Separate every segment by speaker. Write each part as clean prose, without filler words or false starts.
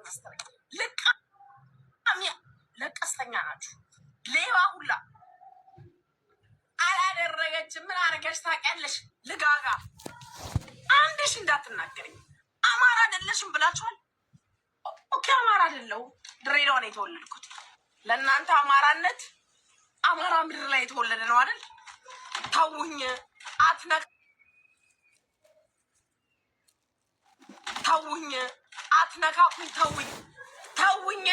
Speaker 1: መሰለኝ ለቀስተኛ ናችሁ። ሌባ ሁላ አላደረገችም። ምን አድርገሽ ታውቂያለሽ? ልጋጋ አንድሽ እንዳትናገረኝ። አማራ አይደለሽም ብላችኋል። ኦኬ አማራ አይደለሁም። ድሬዳዋ ነው የተወለድኩት። ለእናንተ አማራነት አማራ ምድር ላይ የተወለደ ነው አይደል? ተውኝ፣ አትነካኩኝ፣ ተውኝ።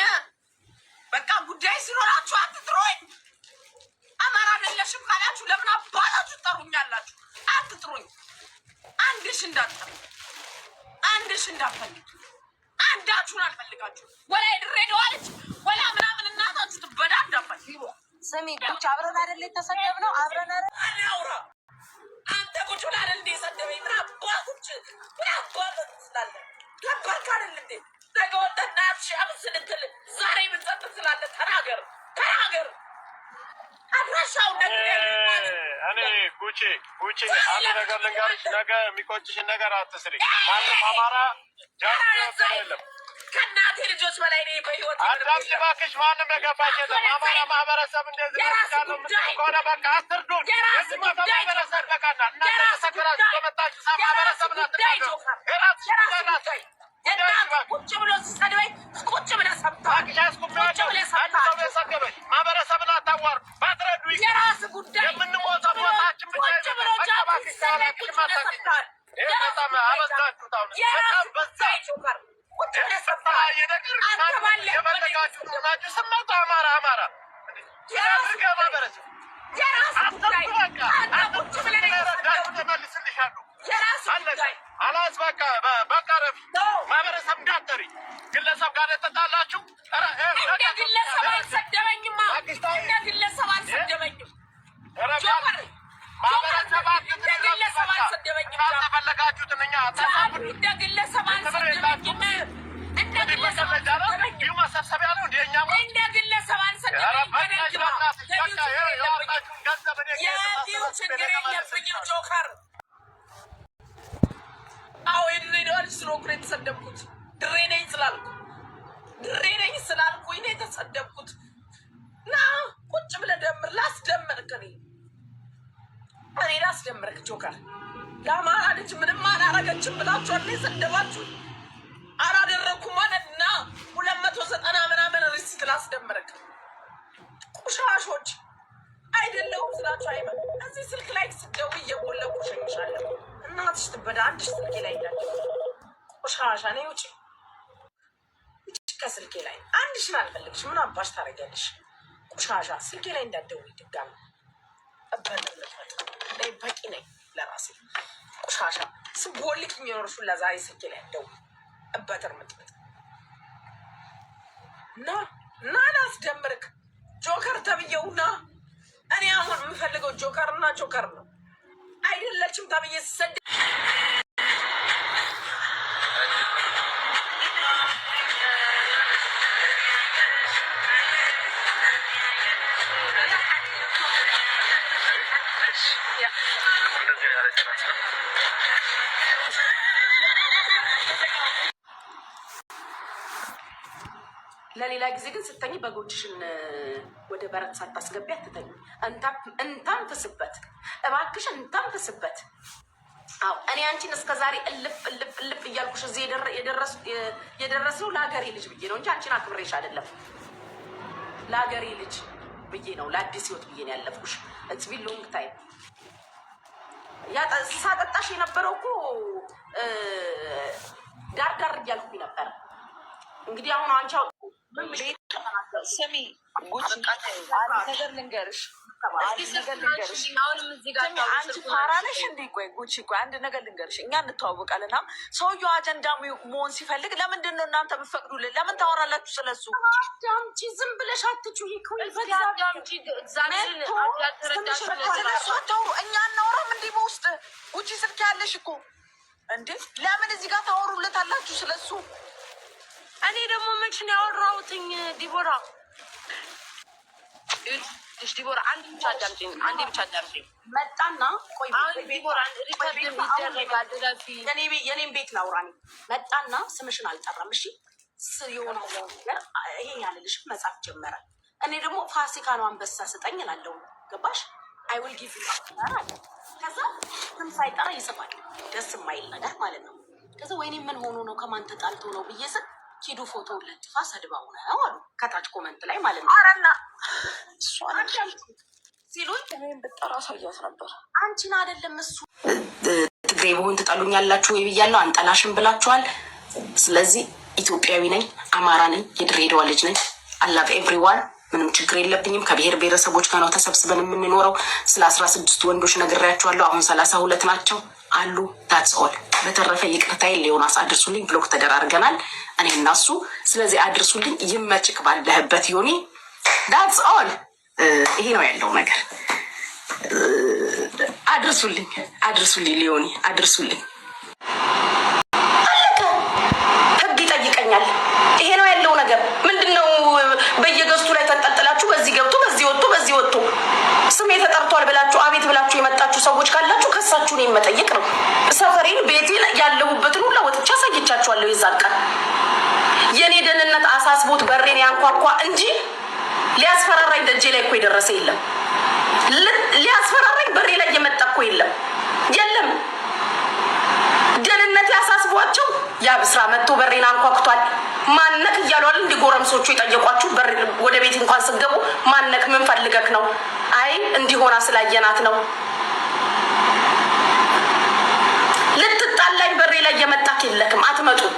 Speaker 1: በቃ ጉዳይ ሲኖራችሁ አትጥሩኝ። አማራ አይደለሽም ካላችሁ ለምን አባላችሁ ትጠሩኛላችሁ? አትጥሩኝ። አንድሽ እንዳትፈልጉ፣ አንዳችሁን አልፈልጋችሁ። ወላ ድሬዳዋ ልጅ ወላ ምናምን እናታችሁ ትበዳ እንዳትፈልጉ።
Speaker 2: ስሚ ቁጭ አብረን አይደል የተሰደብነው? አብረን አይደል
Speaker 1: አውራ አንተ ቁጭ ብላ አይደል እንደ ሰደበኝ? ምን አባቶች ስላለ ገባክ አይደል እንዴ? ነገ ወጣና አምስልትል ዛሬ ምንጸጥ ስላለ ተናገር አድራሻው
Speaker 3: እኔ ጉቺ አንድ ነገር ልንገርሽ፣ ነገ የሚቆጭሽን ነገር አትስሪ። ማንም አማራ የለም
Speaker 1: ከእናቴ ልጆች በላይ እኔ በህይወት
Speaker 3: አዳምጪ እባክሽ። ማንም የገባሽ የለም። አማራ ማህበረሰብ እንደዚህ ያለው ከሆነ በቃ አትርዱን። የዚህ ማህበረሰብ በቃና እናንተ ተሰከራችሁ በመጣችሁ ማህበረሰብ ናት።
Speaker 1: ቁጭ ብሎ ሲሰድበኝ ቁጭ ብለህ ሰብተሃል።
Speaker 3: ማህበረሰብን አታዋር ባትረዱ
Speaker 1: የራስህ ጉዳይ።
Speaker 3: የምንሞተው ሞታችን ብቻ በጣም አበዛችሁት። የፈለጋችሁ ናችሁ። ስመጡ አማራ ማህበረሰብ ተመልስልሻሉ። አላስ በቃ ረፊ ማህበረሰብ እንዳትጠሪ። ግለሰብ ጋር ተጣላችሁ።
Speaker 1: እንደ ግለሰብ አልሰደበኝማ።
Speaker 3: ማህበረሰብ ካልተፈለጋችሁትን እኛ
Speaker 1: እንደ ግለሰብ አልሰደበኝም።
Speaker 3: መሰብሰቢያ ነው እንደ እኛ
Speaker 1: እንደ ግለሰብ አልሰደበኝም። የዚሁ ችግር የለብኝም። ጆከር አዎ የድሬዳዋ ልጅ ስለሆንኩ ነው የተሰደብኩት። ድሬ ነኝ ስላልኩኝ ነው የተሰደብኩት። ና ቁጭ ብለህ ደምር። ላስደምርክ እኔ ላስደምርክ ጆከር። ለአማራ ልጅ ምንም አላረገችም ብላችኋል የሰደባችሁ። አላደረኩም ማለት ና 290 ምናምን ሪሲት ላስደምርክ። ቁሻሾች አይደለሁም ስላችሁ አይመን እዚህ ስልክ ላይ ስደውይ እየቦለኩ ሸኝሻለሁ። እናትሽ ትበዳ። አንድሽ ስልኬ ላይ እንዳለ ቆሻሻ ነኝ። ውጪ ከስልኬ ላይ አንድሽን አልፈልግሽ። ምን አባሽ ታደርጊያለሽ? ቆሻሻ ስልኬ ላይ እንዳትደውይ ድጋሚ። በቂ ነኝ ለራሴ። ቆሻሻ ስቦልክ የሚኖርሽ ለዛሬ ስልኬ ላይ እንደውይ እበትር ምጥምጥ እና ላስደምርክ ጆከር ተብዬውና እኔ አሁን የምፈልገው ጆከር ነው። አይደለችም ተብዬ ስሰድ ለሌላ ጊዜ ግን ስተኝ በጎችሽን ወደ በረት ሳታስገቢ አትተኝ። እንታንፍስበት እባክሽ፣ እንታንፍስበት። አዎ እኔ አንቺን እስከዛሬ እልፍ እያልኩሽ እዚህ የደረስነው ለሀገሬ ልጅ ብዬ ነው እንጂ አንቺን አክብሬሽ አይደለም። ለሀገሬ ልጅ ብዬ ነው፣ ለአዲስ ህይወት ብዬ ነው ያለፍኩሽ። ኢትስ ቢን ሎንግ ታይም። ሳጠጣሽ የነበረው እኮ ዳር እያልኩኝ ነበር። እንግዲህ አሁን አንቺ
Speaker 2: ስሚ ጉቺ፣ ነገር ልንገርሽ። አንቺ ፋራ ነሽ እንዴ? ቆይ ጉቺ፣ አንድ ነገር ልንገርሽ። እኛ እንተዋወቃለን። ሰውየው አጀንዳ መሆን ሲፈልግ ለምንድን ነው እናንተ የምትፈቅዱልን? ለምን ታወራላችሁ ስለሱ?
Speaker 1: ዳምጪ፣ ዝም ብለሽ አትጩሂ።
Speaker 2: ስለሱ አታውሩ። እኛ እናውራም እንዲህ በውስጥ ጉቺ፣ ስልክ ያለሽ እኮ እንዴ። ለምን እዚህ ጋር ታወሩለታላችሁ ስለሱ?
Speaker 1: እኔ ደግሞ መች ነው ያወራሁትኝ? ዲቦራ
Speaker 2: ዲቦራ አንድ ብቻ አዳምጪኝ። መጣና ቆይ
Speaker 1: ዲቦራ ሪከርድ ይደረጋል።
Speaker 2: የኔን ቤት ላውራ። መጣና ስምሽን አልጠራም። እሺ
Speaker 4: የሆነ ነገር ይሄ ያለልሽ መጻፍ ጀመረ። እኔ ደግሞ ፋሲካ ነው አንበሳ ስጠኝ እላለሁ። ገባሽ? አይ ዊል ጊቭ ዩ አለ። ከዛ ምን ሳይጠራ ይጽፋል። ደስ የማይል ነገር ማለት ነው። ከዛ ወይኔ ምን ሆኖ ነው ከማን ተጣልቶ ነው ብዬ ስል ኪዱ ፎቶ ለጥፋ ሰድባው ነው አሉ ከታች ኮመንት ላይ ማለት ነው።
Speaker 2: አረና ሲሉኝ እኔም ብጠራ ሳያት ነበር።
Speaker 4: አንቺን አይደለም እሱ ትግሬ በሆን ትጠሉኛላችሁ ወይ ብያለሁ። አንጠላሽም ብላችኋል። ስለዚህ ኢትዮጵያዊ ነኝ፣ አማራ ነኝ፣ የድሬዳዋ ልጅ ነኝ። አላቭ ኤቭሪዋን ምንም ችግር የለብኝም። ከብሔር ብሔረሰቦች ጋር ነው ተሰብስበን የምንኖረው። ስለ 16 ወንዶች ነግሬያቸዋለሁ። አሁን 32 ናቸው አሉ። ታትስ ኦል። በተረፈ ይቅርታዬ ሊዮናስ አድርሱልኝ። ብሎክ ተደራርገናል እኔ እና እሱ። ስለዚህ አድርሱልኝ። ይመችክ ባለህበት ዮኒ። ታትስ ኦል። ይሄ ነው ያለው ነገር። አድርሱልኝ፣ አድርሱልኝ ሊዮኒ፣ አድርሱልኝ። አለቀ። ህግ ይጠይቀኛል። ይሄ ነው ያለው ነገር። ምንድነው በየገዝቱ ላይ ተንጠልጥላችሁ በዚህ ገብቶ በዚህ ወጥቶ በዚህ ወጥቶ ስሜ ተጠርቷል ብላችሁ አቤት ብላችሁ የመጣችሁ ሰዎች ካላችሁ ከሳችሁን የመጠየቅ ነው። ሰፈሬን፣ ቤቴን፣ ያለሁበትን ሁላ ወጥቻ አሳይቻችኋለሁ። የዛን ቀን የኔ ደህንነት አሳስቦት በሬን ያንኳኳ እንጂ ሊያስፈራራኝ ደጄ ላይ እኮ የደረሰ የለም። ሊያስፈራራኝ በሬ ላይ የመጣ እኮ የለም። ደህንነት ያሳስቧቸው ያ ብስራ መጥቶ በሬን አንኳኩቷል። ማነክ እያሏል እንዲ ጎረምሶቹ የጠየቋችሁ ወደ ቤት እንኳን ስገቡ ማነክ ምን ፈልገክ ነው? አይ እንዲሆና ስላየናት ነው። ልትጣላኝ በሬ ላይ የመጣክ የለክም። አትመጡም።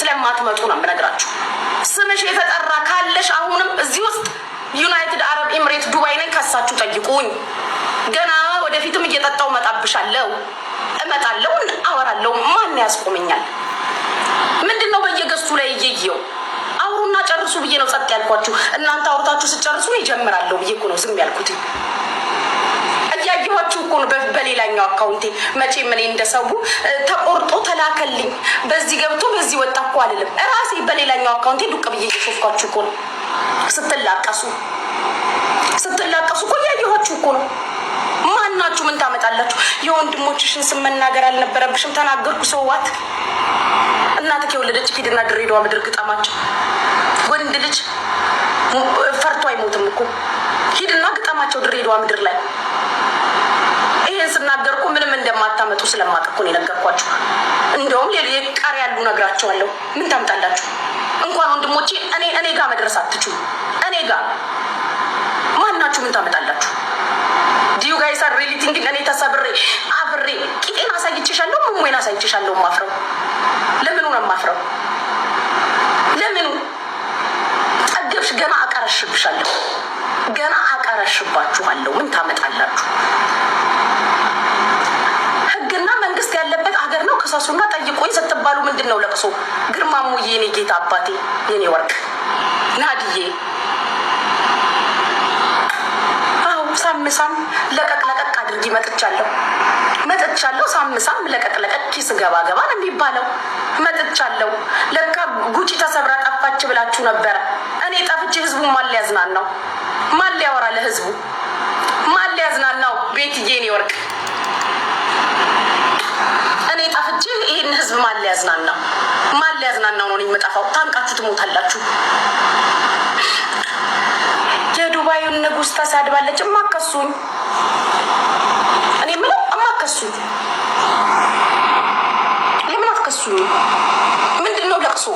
Speaker 4: ስለማትመጡ ነው የምነግራችሁ። ስምሽ የተጠራ ካለሽ አሁንም እዚህ ውስጥ ዩናይትድ አረብ ኤምሬት ዱባይ ነኝ፣ ከሳችሁ ጠይቁኝ። ገና ወደፊትም እየጠጣው እመጣለሁ፣ አወራለሁ። ማን ያስቆመኛል? ምንድነው በየገዝቱ ላይ እየየው አውሩና ጨርሱ ብዬ ነው ጸጥ ያልኳችሁ። እናንተ አውርታችሁ ስጨርሱ ይጀምራለሁ ብዬ እኮ ነው ዝም ያልኩት። እያየኋችሁ እኮ ነው በሌላኛው አካውንቴ። መቼ ምን እንደሰቡ ተቆርጦ ተላከልኝ፣ በዚህ ገብቶ በዚህ ወጣ እኮ አልልም። እራሴ በሌላኛው አካውንቴ ዱቅ ብዬ እየሾፍኳችሁ እኮ ነው። ስትላቀሱ እኮ እያየኋችሁ እኮ ነው። ማናችሁ ምን ታመጣላችሁ? የወንድሞችሽን ስም መናገር አልነበረብሽም። ተናገርኩ። ሰዋት እናትህ የወለደች ሂድና ድሬዳዋ ምድር ግጠማቸው። ወንድ ልጅ ፈርቶ አይሞትም እኮ። ሂድና ግጠማቸው ድሬዳዋ ምድር ላይ። ይሄን ስናገርኩ ምንም እንደማታመጡ ስለማውቅ እኮ ነው የነገርኳችሁ። እንደውም የቃሪ ያሉ ነግራቸዋለሁ። ምን ታምጣላችሁ? እንኳን ወንድሞቼ እኔ ጋር መድረስ አትችሉ። እኔ ጋር ማናችሁ ምን ታመጣላችሁ? ዲዩ ጋይስ አር ሪሊ ቲንኪንግ እኔ ተሰብሬ አብሬ ቂጤን አሳይቼሻለሁ። ምን አሳይቼሻለሁ? ማፍረው ለምኑ ነው ማፍረው? ለምኑ ጠገብሽ? ገና አቀረሽብሻለሁ። ገና አቀረሽባችኋለሁ። ምን ታመጣላችሁ? ህግና መንግስት ያለበት ሀገር ነው። ክሰሱና ጠይቁኝ ስትባሉ ምንድነው ለቅሶ? ግርማሙዬ የኔ ጌታ አባቴ የኔ ወርቅ ናድዬ ሳምሳም ለቀቅ አድርጊ መጥቻለሁ። ሳምሳም ለቀቅ ኪስ ገባ ነው የሚባለው። መጥቻለሁ። ለካ ጉጪ ተሰብራ ጠፋች ብላችሁ ነበረ። እኔ ጠፍቼ ህዝቡ ማን ሊያዝናናው? ማን ሊያወራ ለህዝቡ? ማን ሊያዝናናው? ቤትዬ የኔ ወርቅ እኔ ጠፍቼ ይሄን ህዝብ ማን ሊያዝናናው? ማን ሊያዝናናው ነው የምጠፋው? ታንቃችሁ ትሞታላችሁ። የዱባዩን ንጉስ ተሳድባለች። እማከሱኝ እኔ ምንም እማከሱኝ። ለምን አትከሱኝ? ምንድነው ለቅሶ?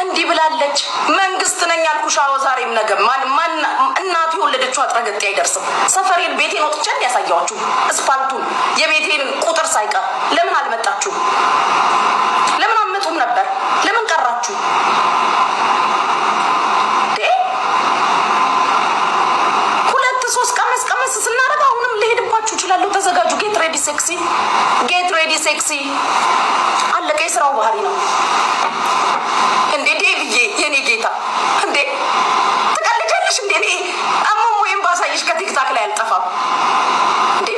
Speaker 4: እንዲህ ብላለች። መንግስት ነኝ አልኩሽ። አዎ ዛሬም ነገ ማን እናቱ የወለደችው አጥረገጤ አይደርስም። ሰፈሬን ቤቴን ወጥቼ ያሳያችሁ እስፓልቱን የቤቴን ቁጥር ሳይቀር። ለምን አልመጣችሁ? ለምን አመጡም ነበር? ለምን ቀራችሁ? ስናረጋ አሁንም ልሄድባችሁ እችላለሁ። ተዘጋጁ። ጌት ሬዲ ሴክሲ አለቀ። የስራው ባህሪ ነው እንዴ? ዴቪዬ የኔ ጌታ እንዴ ትቀልጃለሽ እንዴ? እኔ አሞም ወይም ባሳይሽ ከቲክታክ ላይ አልጠፋም እንዴ?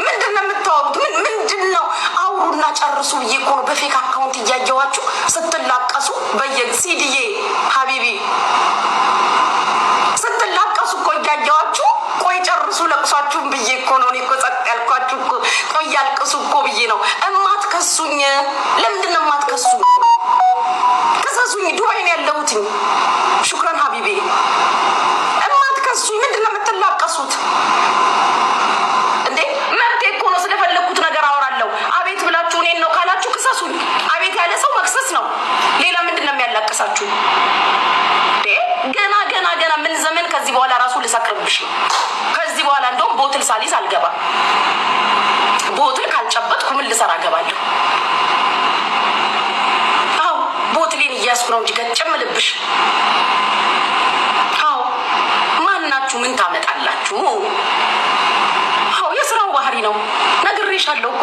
Speaker 4: ምንድነው የምታወሩት? ምንድነው? አውሩና ጨርሱ ብዬ እኮ ነው በፌክ አካውንት እያየዋችሁ ስትላቀሱ በየሲዲዬ ሀቢቢ ስትላቀሱ እኮ እያየዋችሁ። ቆይ ጨርሱ ለቅሷችሁን ብዬ እኮ ነው እኔ እኮ ጸጥ ያልኳችሁ እኮ። ቆይ ያልቅሱ እኮ ብዬ ነው እማትከሱኝ። ለምንድን ነው የማትከሱኝ? ከሰሱኝ። ዱባይ ነው ያለሁት። ሹክራን ሀቢቤ። እማትከሱኝ ምንድን ነው የምትላቀሱት እንዴ? መብቴ እኮ ነው። ስለፈለኩት ነገር አወራለሁ። አቤት ብላችሁ እኔን ነው ካላችሁ ክሰሱኝ። አቤት ያለ ሰው መክሰስ ነው። ሌላ ምንድን ነው የሚያላቅሳችሁ? ገና ምን ዘመን ከዚህ በኋላ ራሱ ልሰቅርብሽ። ከዚህ በኋላ እንደውም ቦትል ሳሊስ አልገባም። ቦትል ካልጨበጥኩ ምን ልሰራ እገባለሁ? አዎ ቦትሌን እያስኩ ነው እንጂ ገጭምልብሽ። አዎ ማናችሁ ምን ታመጣላችሁ? አዎ የስራው ባህሪ ነው። ነግሬሻለሁ እኮ።